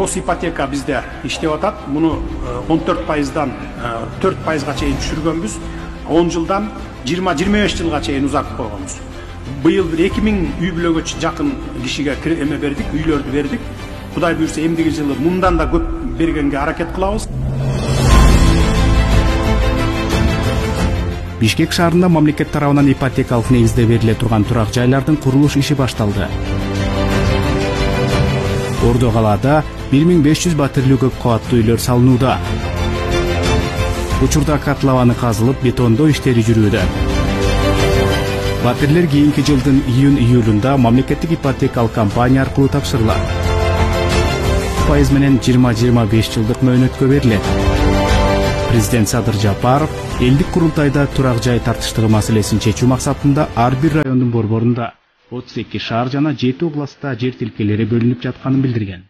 Гос ипотека bizde иштеп атат. Bunu 14%dan 4%ga чейин түшүргөнбүз. 10 жылдан 20-25 жылга чейин узартып койгонбуз. Быйыл 2000 үй бүлөгө жакын кишиге эме бердик, үйлөрдү бердик. Кудай буйрса эмдиги жылы мындан да көп бергенге аракет кылабыз. Бишкек шаарында мамлекет тарабынан ипотекалык негизде бериле турган турак жайлардын курулуш иши башталды. Ордо калаада 1500 батирлүү көп кабаттуу үйлөр салынууда. Учурда катлаваны казылып, бетондоо иштери жүрүүдө. Батирлер кийинки жылдын июнь-июлунда мамлекеттик ипотекалык компания аркылуу тапшырылат. Пайыз менен 20-25 жылдык мөөнөткө берилет. Президент Садыр Жапаров элдик курултайда турак жай тартыштыгы маселесин чечүү максатында ар бир райондун борборунда 32 шаар жана 7 областта жер тилкелери бөлүнүп жатканын билдирген.